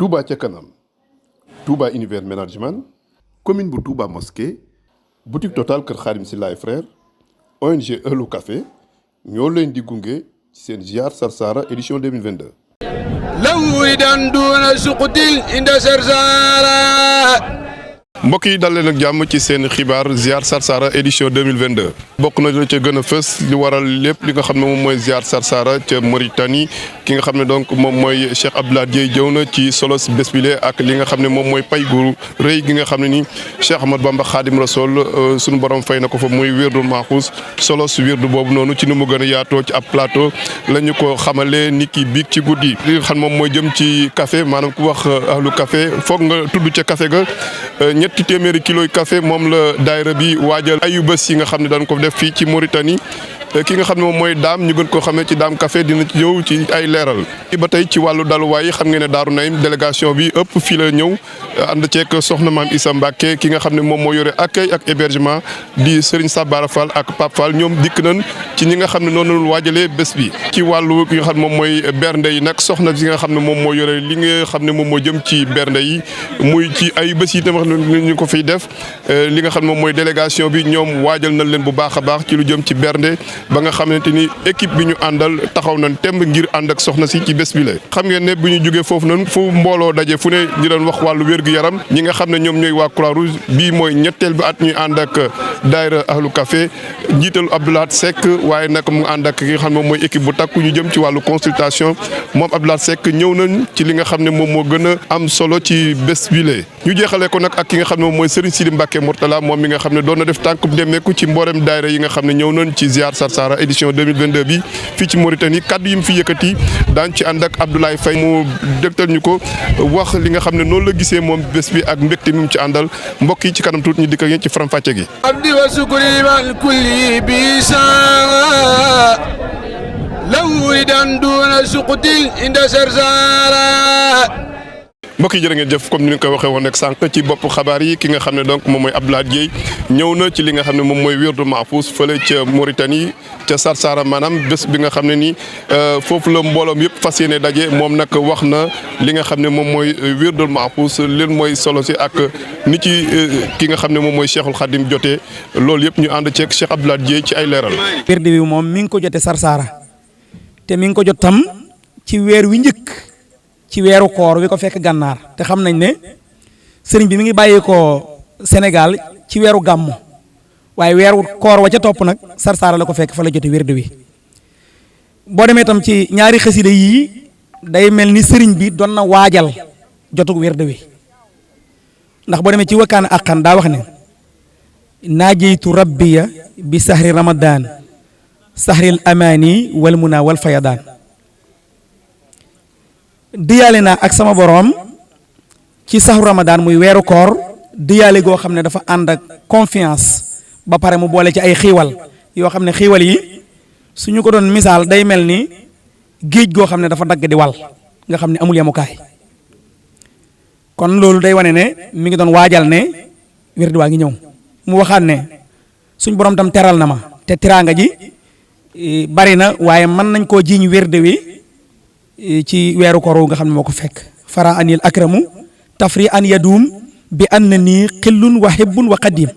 Touba ca kanam, Touba Univers Management, commune bu Touba Mosquée, boutique Total Kër Xaadim Sylla et Frères, ONG Euhlou Café ñoo leen di gunge ci seen ziar Sarsara édition 2022. lawridan duna suqtil inda Sarsara. mbokk yi dal leen ak jàmm ci seen xibaar ziar Sarsara édition 2022 bokk na la ca gën a fës li waral lépp li nga xam ne moom mooy ziar Sarsara ca Mauritanie ki nga xam ne donc moom mooy Cheikh Abdoulaye Dieye jëw na ci solos bés bile ak li nga xam ne moom mooy pay gu rëy gi nga xam ne ni Cheikh Ahmadou Bamba Khadim Rassoul suñu borom fay na ko fa muy wirdu Maxuus solos wirdu boobu noonu ci ni mu gën a yaatoo ci ab plateau la ñu ko xamalee ni ki biig ci guddi li nga xam moom mooy jëm ci café maanaam ku wax ahlu café foog nga tudd ca café ga ñetti téeméeri kilos café moom la daayira bi waajal ayu bés yi nga xam ne dañ ko def fii ci Mauritanie ki nga xam ne moom mooy daam ñu gën koo xamee ci daam café dina ci ñëw ci ay leeral. ba tey ci wàllu daluwaay yi xam ngeen ne Daaru Naim délégation bi ëpp fii la ñëw ànd ceeg soxna maam Issa Mbacke ki nga xam ne moom moo yore accueil ak hébergement di Serigne Sabara Fall ak Pape Fall ñoom dikk nañ ci ñi nga xam ne noonu la waajalee bés bi. ci wàllu ki nga xam ne moom mooy bernde yi nag soxna si nga xam ne moom moo yore li nga xam ne moom moo jëm ci bernde yi muy ci ay bés yi tamit ñu ko fiy def li nga xam ne moom mooy délégation bi ñoom waajal nañ leen bu baax a baax ci lu jëm ci bernde ba nga xamante ni équipe bi ñu àndal taxaw nañ temb ngir ànd ak soxna si ci bés bi la xam ngeen ne bu ñu jógee foofu noonu fu mbooloo daje fu ne di doon wax wàllu wér-gu-yaram ñi nga xam ne ñoom ñooy waa Croix-Rouge bii mooy ñetteel bi at ñuy ànd ak daayira ahlu café njiitalu Abdoulaye Seck waaye nag mu ànd ak ki nga xam ne moom mooy équipe bu takku ñu jëm ci wàllu consultation moom Abdoulaye Seck ñëw nañ ci li nga xam ne moom moo gën a am solo ci bés bi la ñu jeexalee ko nag ak ki nga xam ne moom mooy Serigne Sidi Mbacke Mourtala moom mi nga xam ne doon na def tànkub demmeeku ci mboolem daayira yi nga xam ne ñëw nañ ci ziar Sarsara édition 2022 bi fii ci Mauritanie kaddu yi mu fi yëkkati daan ci ànd ak Abdoulaye Faye mu dégtal ñu ko wax li nga xam ne noonu la gisee moom bés bi ak mbégte mi mu ci àndal mbokk yi ci kanam tuuti ñu dikk ak ci faram fàcce gi. abdi wa sukri wal kulli bi sa lawridan duna suqtil inda Sarsara. mbokk yi jërë ngeen jëf comme ni ñu ko waxee woon rek sànq ci bopp xabaar yi ki nga xam ne donc moom mooy Abdoulaye Dieye ñëw na ci li nga xam ne moom mooy wirdu Maxuus fële ca Mauritanie ca Sarsara maanaam bés bi nga xam ne ni foofu la mbooloom yëpp fas yéene daje moom nag wax na li nga xam ne moom mooy wirdu Maxuus leen mooy solo si ak ni ci ki nga xam ne moom mooy Cheikhul Khadim jotee loolu yëpp ñu ànd ceeg Cheikh Abdoulaye Dieye ci ay leeral. wirdu bi moom mi ngi ko jotee Sarsara te mi ngi ko jot tam ci weer wi njëkk. ci weeru koor wi ko fekk gànnaar te xam nañ ne sëriñ bi mi ngi bàyyeekoo Sénégal ci weeru gàmmu waaye weeru koor wa ca topp nag Sarsara la ko fekk fa la jote wérdu wi boo demee tam ci ñaari xasida yii day mel ni sëriñ bi doon na waajal jotug wérdu wi ndax boo demee ci wakkaan aqan daa wax ne naajeytu rabbiya bi sahri ramadan sahril amani wal muna wal fayadaan diyaale naa ak sama boroom ci saxu Ramadan muy weeru koor diyaale goo xam ne dafa ànd ak confiance ba pare mu boole ci ay xiiwal yoo xam ne xiiwal yi suñu ko doon misaal day mel ni géej goo xam ne dafa dagg di wal nga xam ne amul yemukaay kon loolu day wane ne mi ngi doon waajal ne wérdu waa ngi ñëw mu waxaat ne suñ boroom tam teral na ma te teraanga ji bari na waaye mën nañ koo jiiñ wérdu wi ci weeru koor nga xam ne moo ko fekk fara anil akramu tafri an yadum bi an na nii xillun wa hibbun wa qadim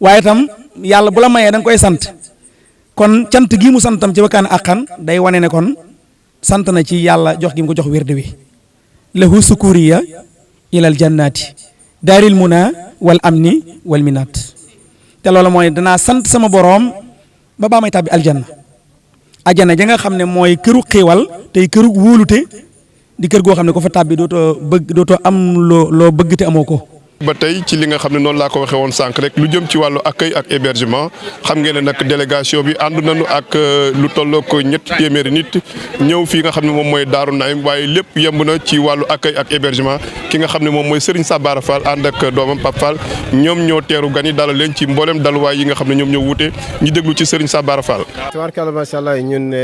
waaye tam yàlla bu la mayee da nga koy sant kon cant gii mu santam ci wakkaan aqan day wane ne kon sant na ci yàlla jox gi mu ko jox wérde wi lahu sukuriya ilal jannati daaril muna wal amni wal minat te loolu mooy danaa sant sama boroom ba baa may tàbbi aljanna ajana ja nga xam ne mooy këru xiiwal tey këru wóolute di kër goo xam ne ko fa tàbbi dootoo am loo bëgg te amoo ko. ba tey ci li nga xam ne noonu laa ko waxee woon sànq rek lu jëm ci wàllu accueil ak hébergement xam ngeen ne nag délégation bi ànd nañu ak lu tolloo ko ñetti téeméeri nit ñëw fii nga xam ne moom mooy Daaru Naim waaye lépp yemb na ci wàllu accueil ak hébergement ki nga xam ne moom mooy Serigne Sabara Fall ànd ak doomam Pape Fall ñoom ñoo teeru gan yi dalal leen ci mboolem daluwaay yi nga xam ne ñoom ñoo wute ñu déglu ci Serigne Sabara Fall. tabaarkalla macha allah ñun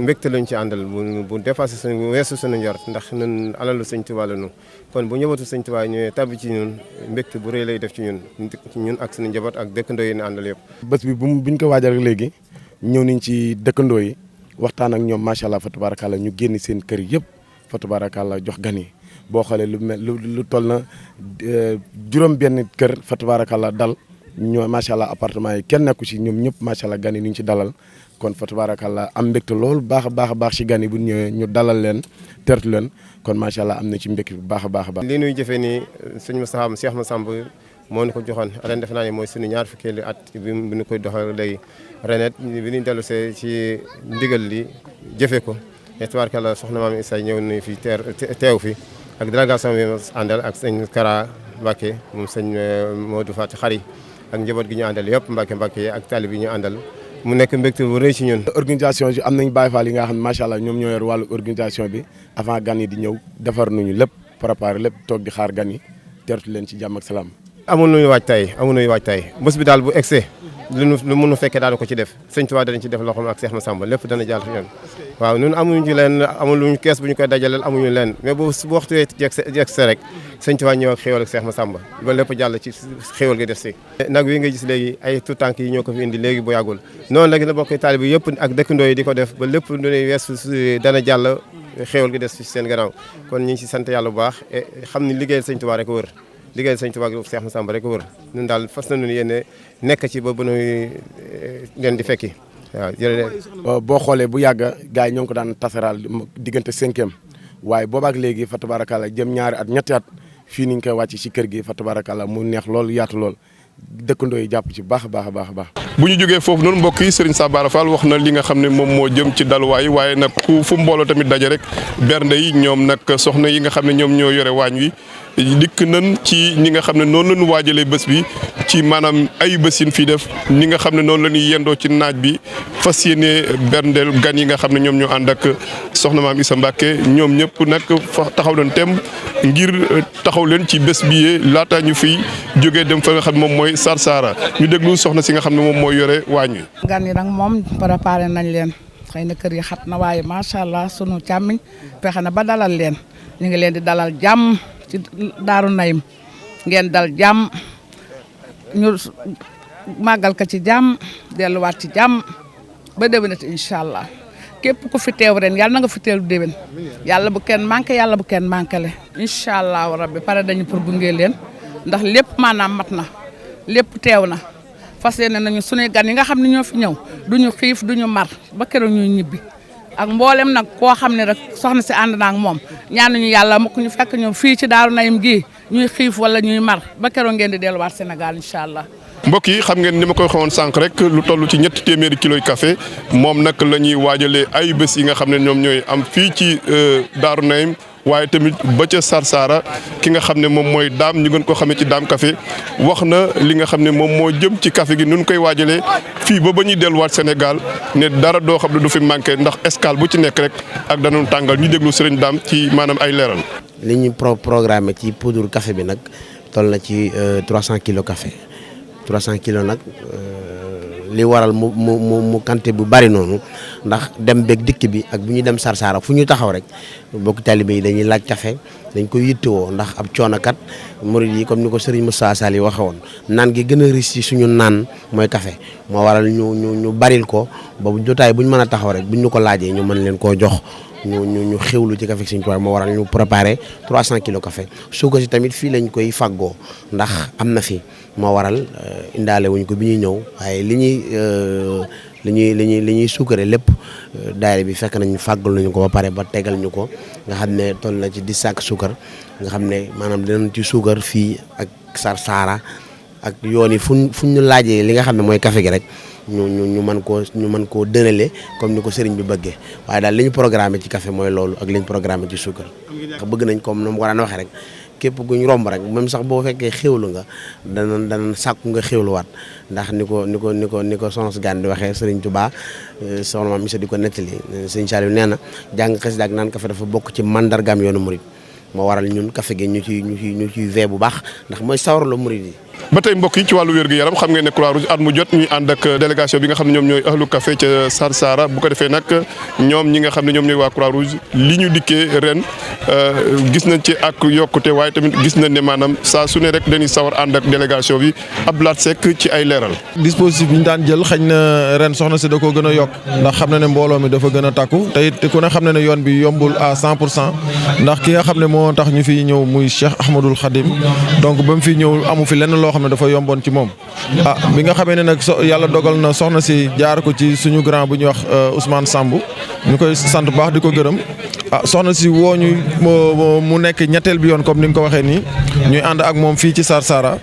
mbégte lañ ci àndal bu dépassé suñu weesu suñu njort ndax ñun alalu Sëñ Tuubaa la ñu kon bu ñëwatu Sëñ Tuubaa ñëwee tabbi ci ñun mbégte bu rëy lay def ci ñun ak suñu njaboot ak dëkkandoo yi ñu àndal yëpp. bés bi buñ ko waajal rek léegi ñëw nañ ci dëkkandoo yi waxtaan ak ñoom macha allah fa tabaarakalla ñu génn seen kër yëpp fa tabaarakàlla jox gan yi boo xoolee lu mel lu toll na juróom benn kër fa tabaarakàlla dal ñoo macha allah appartement yi kenn nekku ci ñoom ñëpp macha allah gan yi ñu ci dalal kon fa tabaarakàlla am mbégte loolu baax a baax ci gan yi bu ñëwee ñu dalal leen tertu leen kon macha allah am na ci mbégte bu baax a baax. li ñuy jëfee nii sëñ Moustapha Cheikh Massamba moo ñu ko joxoon ren defe naa ne mooy suñu ñaar fukkeelu at bi ñu koy doxal léegi renet bi ñu dellu see ci ndigal li jëfee ko et tabaarkalla soxna maam Issa ñëw nañu fi teew fi ak délégation bi àndal ak sëñ Kara Mbacke moom sëñ Modou Fati Xari ak njaboot gi ñu àndal yëpp Mbacke ak talib yi ñu àndal mu nekk mbégte bu rëy ci ñun. organisation bi am nañ Baye Fall yi nga xam ne macha allah ñoom ñoo yor wàllu organisation bi avant gan yi di ñëw defar nañu lépp préparé lépp toog di xaar gan yi tertu leen ci jàmm ak salaam. amul nuñu waaj tay bés bi daal bu egsee lu mënu fekkee daal ko ci def sëñ Tuubaa danañ ci def loxoom ak Cheikh Massamba lépp dana jàll fi yoon waaw ñun amuñu ci leen amuluñu kees bu ñu koy dajaleel amuñu leen mais bu waxtu egsee rek sëñ Tuubaa ñëw ak xéewal ak Cheikh Massamba ba lépp jàll ci xéewal gi def si nag wi nga gis léegi ay tout tànk yi ñoo ko fi indi léegi bu yàggul noonu la na bokk taalibe yëpp ak dëkkandoo yi di ko def ba lépp lu ñuy weesu dana jàll xéewal gi des ci seen gannaaw kon ñu ngi ci sant yàlla bu baax xam ni liggéeyal sëñ Tuubaa rek wër liggéeyal sëñ Tuubaa ak Cheikh Massamba rek wër ñun daal fas nañu yéene nekk ci ba nuy leen di fekki waaw jërëjëf. boo xoolee bu yàgg gars yi ñoo ngi ko daan tasaraal diggante 5e waaye boobaak léegi fa tabaarakàlla jëm ñaari at ñetti at fii ni ñu koy wàcc ci kër gi fa tabaarakàlla mu neex lool yaatu lool dëkkandoo yi jàpp ci baax a baax. bu ñu jógee foofu noonu mbokk yi Serigne Sabara Fall wax na li nga xam ne moom moo jëm ci daluwaay waaye nag fu mbooloo tamit daje rek bernde yi ñoom nag soxna yi nga xam ne ñoom ñoo yore waañ wi dikk nañ ci ñi nga xam ne noonu la ñu waajalee bés bi ci maanaam ay bés yi fii def ni nga xam ne noonu la ñuy yendoo ci naaj bi fas yéene berndeel gan yi nga xam ne ñoom ñoo ànd ak soxna maam Issa Mbacke ñoom ñëpp nag fa taxaw nañ tem ngir taxaw leen ci bés bi yee laataa ñu fiy jógee dem fa nga xam ne moom mooy Sarsara ñu déglu soxna si nga xam ne moom mooy yore waañ wi. gan yi nag moom préparé nañ leen xëy na kër yi xat na waaye macha allah sunu càmmiñ fexe na ba dalal leen ñu ngi leen di dalal jàmm ci Daaru Naim ngeen dal jàmm ñu màggal ko ci jàmm delluwaat ci jàmm ba déwénati incha allah képp ku fi teew ren yàlla na nga fi teew déwén yàlla bu kenn manqué yàlla bu kenn manqué le incha allah rabbi pare dañu pour gunge leen ndax lépp maanaam mat na lépp teew na fas yéene nañu suñuy gan yi nga xam ne ñoo fi ñëw duñu xiif duñu mar ba keroog ñuy ñibbi ak mboolem nag koo xam ne rek soxna si ànd na ak moom ñaanuñu yàlla mukk ñu fekk ñoom fii ci Daaru Naim gii ñuy xiif wala ñuy mar ba keroog ngeen di delluwaat Sénégal incha allah. mbokk yi xam ngeen ni ma koy xawoon sànq rek lu toll ci 300 kilos café moom nag la ñuy waajalee ay bés yi nga xam ne ñoom ñooy am fii ci Daaru Naim waaye tamit ba ca Sarsara ki nga xam ne moom mooy daam ñu gën ko xamee ci daam café wax na li nga xam ne moom moo jëm ci café gi nun koy waajalee fii ba ñuy delluwaat Sénégal ne dara doo xam ne du fi manqué ndax escale bu ci nekk rek ak danoon tàngal ñu déglu sëriñ daam ci maanaam ay leeral. li ñu programmé ci poudre café bi nag toll na ci 300 kilos café 300 kilos nag li waral mu quantité bu bari noonu ndax dem beeg dikk bi ak bu ñuy dem Sarsara fu ñu taxaw rek bokk talibé yi dañuy laaj café dañ koy yittewoo ndax ab coonokat murid yi comme ni ko Serigne Moussa Sall yi waxe woon naan gi gën a riche ci suñu naan mooy café moo waral ñu baril ko ba jotaay bu ñu mën a taxaw rek bu ñu ko laajee ñu mën leen koo jox ñu xewlu ci café Serigne Touba moo waral ñu préparé 300 kilos café suukar si tamit fii lañ koy faggoo ndax am na fi moo waral indaale wuñ ko bi ñuy ñëw waaye li ñuy suukare lépp daayira bi fekk nañ fàggal nañu ko ba pare ba tegal ñu ko nga xam ne toll na ci 10 sacs suukar nga xam ne maanaam dinañ ci suukar fii ak Sarsara ak yoon yi fuñ ñu laajee li nga xam ne mooy café gi rek ñu mën koo dënale comme ni ko sëriñ bi bëggee waaye daal li ñu programmé ci café mooy loolu ak li ñu programmé ci suukar bëgg nañ comme nu mu ko daan waxee rek képp guñ romb rek même sax boo fekkee xéwlu nga danañ sàkku nga xéwluwaat ndax ni ko soxna si Gane di waxee Serigne Touba soxna Maam Issa di ko nettali Serigne Saliou nee na jàng xasida ak naan café dafa bokk ci mandargaam yoonu murid moo waral ñun café gi ñu ciy vee bu baax ndax mooy sawarloo murid yi ba tey mbokk yi ci wàllu wér-gu-yaram xam ngeen ne Croix-Rouge at mu jot ñuy ànd ak délégation bi nga xam ne ñoom ñooy ahlu café ca Sarsara bu ko defee nag ñoom ñi nga xam ne ñoom ñooy waa Croix-Rouge li ñu dikkee ren gis nañ ci ak yokkute waaye tamit gis nañ ne maanaam saa su ne rek dañuy sawar ànd ak délégation bi Abdoulaye Seck ci ay leeral. dispositif bi ñu daan jël xëy na ren soxna si da koo gën a yokk ndax xam na ne mbooloo mi dafa gën a takku te it ku ne xam na ne yoon bi yombul à 100% ndax ki nga xam ne moo tax ñu fi ñëw muy Cheikh Ahmadoul Khadim donc ba mu fi ñëw amu fi lenn loo xam ne dafa yomboon ci moom bi nga xamee ne nag yàlla dogal na soxna si jaar ko ci suñu grand bu ñuy wax Ousmane Samb ñu koy sant baax di ko gërëm soxna si woo ñu mu nekk ñetteel bi yoon comme ni nga ko waxee nii ñuy ànd ak moom fii ci Sarsara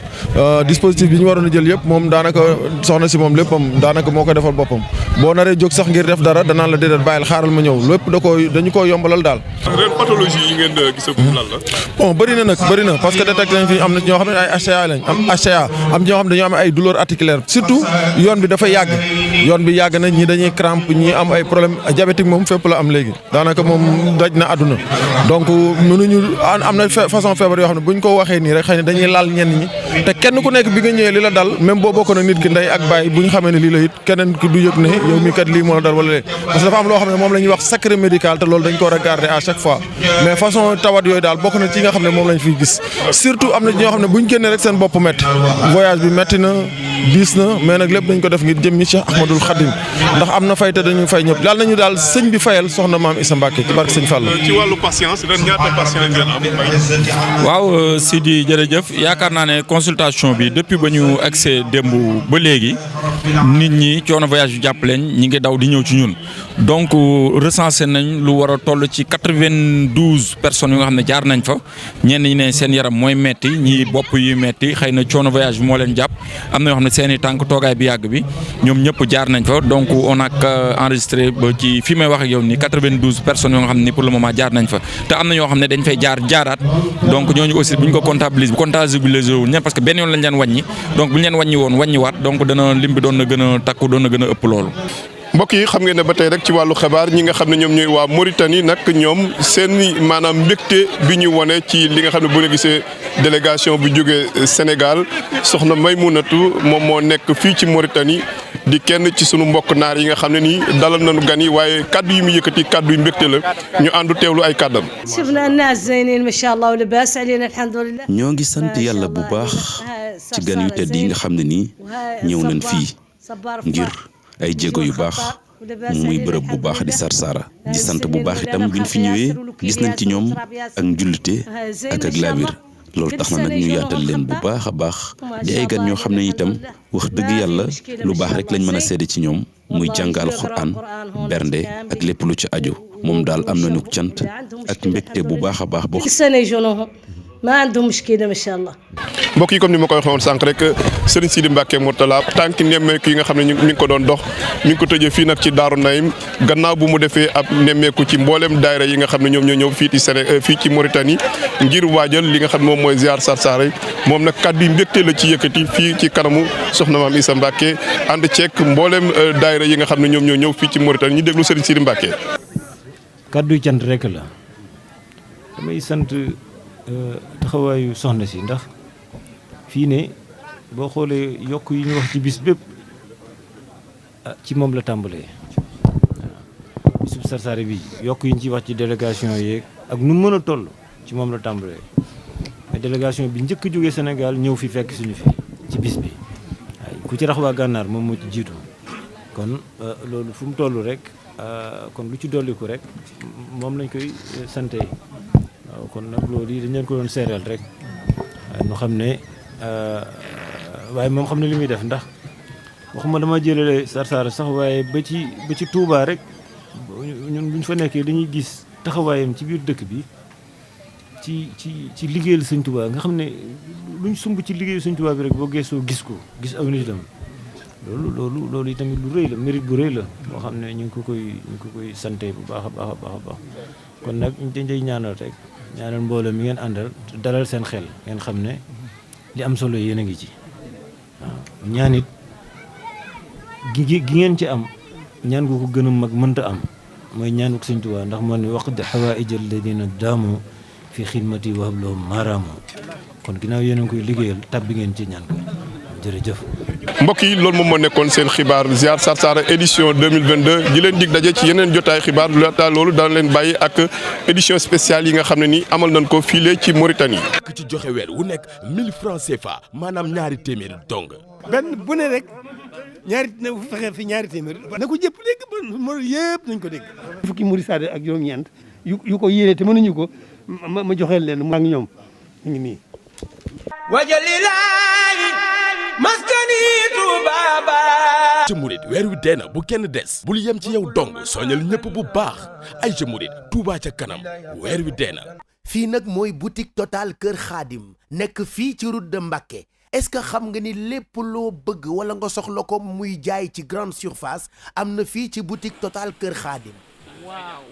dispositif bi ñu waroon a jël yëpp moom daanaka soxna si moom léppam daanaka moo ko defal boppam boo naree jóg sax ngir def dara danaan la déedéet bàyyil xaaral ma ñëw lépp dañu koo yombalal daal. ren pathologie yi ngeen gisagum lan la. bon bëri na parce que détecté nañ fi am na ñoo xam ne ay HCA lañ am HCA am ñoo xam ne dañoo am ay douleur articulaire surtout yoon bi dafa yàgg yoon bi yàgg na ñi dañuy crampe ñi am ay problème diabétique moom fépp la am léegi daanaka moom daj na àdduna donc mënuñu am na façon feebar yoo xam ne buñ ko waxee nii rek xëy na dañuy laal ñenn ñi te kenn ku nekk bi nga ñëwee li la dal même boo bokkoon ak nit ki ndey ak baay bu ñu xamee ne lii la it keneen ki du yëg ne yow mi kat lii moo la dal wala lee parce que dafa am loo xam ne moom la ñuy wax secret médical te loolu dañ ko war a garder à chaque fois mais façon tawat yooyu daal bokk na ci nga xam ne moom lañ fiy gis surtout am na ñoo xam ne buñ génnee rek seen bopp métti voyage bi métti na diis na mais nag lépp dañ ko def ngir jëm ñi Cheikh Ahmadoul Khadim ndax am na fay te dañuy fay ñëpp daal nañu daal sëñ bi fayal soxna maam Issa Mbacké ci barke sëñ Fallou. ci wàllu patience ren ñaata patient ngeen am. waaw Sidi jërëjëf yaakaar naa ne consultation bi depuis ba ñu accès démb ba léegi nit ñi coono voyage yu jàpp leen ñi ngi daw di ñëw ci ñun donc recensé nañ lu war a toll ci 92 personnes yu nga xam ne jaar nañ fa ñenn ñi ne seen yaram mooy metti ñi bopp yu metti xëy na coono voyage bi moo leen jàpp am na yoo xam ne seen i tànk toogaay bi yàgg bi ñoom ñëpp jaar nañ fa donc on a enregistré ba ci fi may wax ak yow nii 92 personnes yoo nga xam ne pour le moment jaar nañ fa te am na ñoo xam ne dañ fay jaaraat donc ñooñu aussi bu ñu ko comptabiliser wu ñen parce que benn yoon lañ leen wàññi donc bu ñu leen wàññi woon wàññiwaat donc dana lim bi doon na gën a takku doon na gën a ëpp loolu. mbokk yi xam ngeen ne ba tey rek ci wàllu xibaar ñi nga xam ne ñoom ñooy waa Mauritanie nag ñoom seen maanaam mbégte bi ñu wane ci li nga xam ne bu ñu gisee délégation bu jógee Sénégal soxna Maymunatu moom moo nekk fii ci Mauritanie di kenn ci sunu mbokk naar yi nga xam ne nii dalal nañu gan yi waaye kaddu yi mu yëkkati kaddu yu mbégte la ñu àndu teewlu ay kaddam. ñoo ngi sant yàlla bu baax ci gan yu tedd yi nga xam ne nii ñëw nañ fii ngir ay jéego yu baax muy bërëb bu baax di Sarsara di sant bu baax itam biñ fi ñëwee gis nañ ci ñoom ak njullite ak laabir loolu tax na nag ñu yaatal leen bu baax a baax di ay gan ñoo xam ne itam wax dëgg yàlla lu baax rek lañ mën a seede ci ñoom muy jàng alxuraan bernde ak lépp lu ci aju moom daal am nañu cant ak mbégte bu baax a baax boo ما عندهم مشكلة ما شاء الله. mbokk yi comme ni ma ko waxee woon sànq rek Serigne Sidi Mbacké Mourtala tànk nemmeeku yi nga xam ne mi ngi ko doon dox mi ngi ko tëjee fii nag ci Daaru Naim gannaaw bu mu defee ab nemmeeku ci mboolem daayira yi nga xam ne ñoom ñoo ñëw fii ci fii ci Mauritanie ngir waajal li nga xam ne moom mooy ziar Sarsara yi moom nag kàddu yi mbégte la ci yëkkati fii ci kanamu soxna maam Issa Mbacké ànd ceeg mboolem daayira yi nga xam ne ñoom ñoo ñëw fii ci Mauritanie ñu déglu Serigne Sidi Mbacké. kàddu yi cant rek la damay sant taxawaayu soxna si ndax fii ne boo xoolee yokk yi ñu wax ci bis bépp ci moom la tàmbalee waaw bisub Sarsara bi yokk yi ñu ci wax ci délégation yeeg ak nu mën a toll ci moom la tàmbalee mais délégation bi njëkk a jógee Sénégal ñëw fi fekk suñu fi ci bis bi waaye ku ci rax waa gànnaar moom moo ci jiitu kon loolu fu mu toll rek kon lu ci dolliku rek moom lañ koy sante waaw kon nag loolu yi dañ leen ko doon seereel rek waaye ñu xam ne waaye moom xam ne li muy def ndax waxuma dama jëlale Sarsara sax waaye ba ci Touba rek ñun buñ fa nekkee dañuy gis taxawaayam ci biir dëkk bi ci liggéeyal Sëñ Touba nga xam ne luñ sumb ci liggéeyu Sëñ Touba bi rek boo geesoo gis aw nitam loolu itamit lu rëy la mérite bu rëy la boo xam ne ñu ngi ko koy sante bu baax a baax a baax a baax kon nag ñu dañ ñaanal rek ñaanal mbooloo mi ngeen àndal dalal seen xel ngeen xam ne li am solo yéen a ngi ci waaw ñaan it gi ngeen ci am ñaan gu ko gën a mag mënta am mooy ñaanuk Sëñ Tuubaa ndax moo ne waqdi xawaaij alladina daamu fi xidmati wa hablahum maaraamu kon ginnaaw yéen a ngi koy liggéeyal tab bi ngeen ci ñaan ko jërëjëf. mbokk yi loolu moom moo nekkoon seen xibaar ziar Sarsara édition 2022 di leen dig daje ci yeneen jotaay xibaar laata loolu daan leen bàyyi ak édition spéciale yi nga xam ne ni amal nañ ko file ci Mauritanie. ku ci joxe weer wu nekk 1000 francs CFA maanaam ñaari téeméeri dong. benn bu ne rek ñaari na fexe fi ñaari téeméer na ko jëpp dégg ba yëpp nañ ko dégg. fukki murid saade ak juróom-ñeent yu ko yéene te mënuñu ko ma joxeel leen maa ngi ñoom ñu ngi nii. wajalilaayi maskani tubaaba. ca murid weer wi dee na bu kenn des bul yem ci yow dong soñal ñëpp bu baax ay ca murid Touba ca kanam weer wi dee na. fii nag mooy boutique Total Kër Xaadim nekk fii ci route de Mbacké. est-ce que xam nga ni lépp loo bëgg wala nga soxla ko muy jaay ci grande surface am na fii ci boutique Total Kër Xaadim. waaw.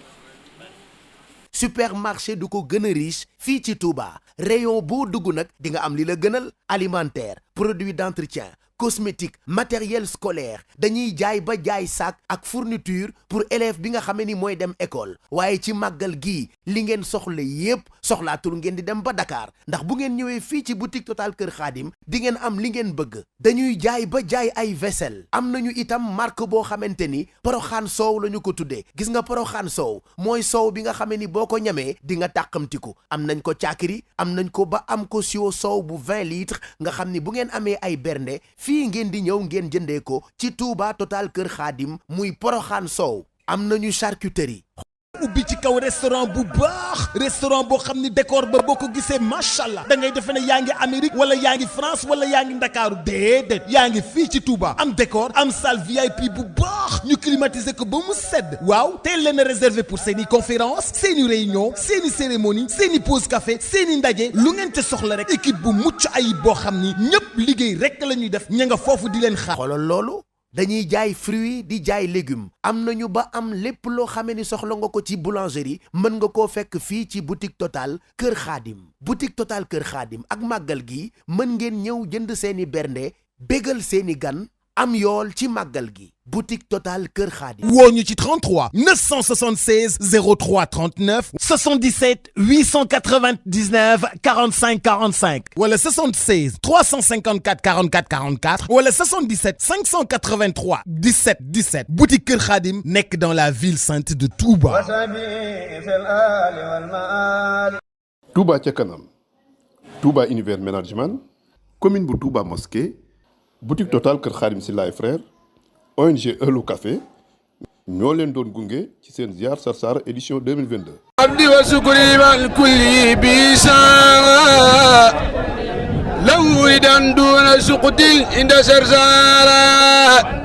supermarché du ko gën a riche fii ci Touba rayon boo dugg nag di nga am li la gënal alimentaire produits d'entretien cosmétique matériel scolaire dañuy jaay ba jaay sac ak fourniture pour élève bi nga xam ne ni mooy dem école waaye ci màggal gii li ngeen soxla yépp soxlaatul ngeen di dem ba Dakar ndax bu ngeen ñëwee fii ci boutique Total Kër Xaadim di ngeen am li ngeen bëgg dañuy jaay ba jaay ay vaisselle am nañu itam marque boo xamante ni Poroxaan soow la ñu ko tuddee gis nga Poroxaan soow mooy soow bi nga xam ne ni boo ko ñamee di nga tàqamtiku am nañ ko caakiri am nañ ko ba am ko siwo soow bu 20 litres nga xam ni bu ngeen amee ay bernde fii ngeen di ñëw ngeen jëndee ko ci Touba Total Kër Xaadim muy Poroxaan soow am nañu charcuterie. ubbi ci kaw restaurant bu baax restaurant boo xam ni décor ba boo ko gisee macha allah da ngay defe ne yaa ngi Amérique wala yaa ngi France wala yaa ngi Ndakaaru déedéet yaa ngi fii ci Touba am décor am salle VIP bu baax ñu climatiser ko ba mu sedd waaw teel leen a réservé pour seeni conférence seeni réunion seeni cérémonie seeni pause café seeni ndaje lu ngeen te soxla rek équipe bu mucc ayib boo xam ni ñëpp liggéey rek la ñuy def ña nga foofu di leen xaar. xoolal loolu. dañuy jaay fruits di jaay légumes am nañu ba am lépp loo xamee ni soxla nga ko ci boulangerie mën nga koo fekk fii ci boutique Total Kër Xaadim boutique Total Kër Xaadim ak màggal gi mën ngeen ñëw jënd seeni bernde bégal seeni gan am yool ci màggal gi boutique Total Kër Xaadim. woo ñu ci 33 976 03 39 77 899 45 45 wala 76 354 44 44 wala 77 583 17 17 boutique Kër Xaadim nekk dans la ville sainte de Touba. Touba ca kanam Touba univers management commune bu Touba mosquée boutique Total Kër Xaadim Sylla et frères ONG Eulo Café ñoo leen doon gunge ci seen ziar Sarsara édition 2022. abdi wa sukri wal kulli bisa law ridan duna suqti inda Sarsara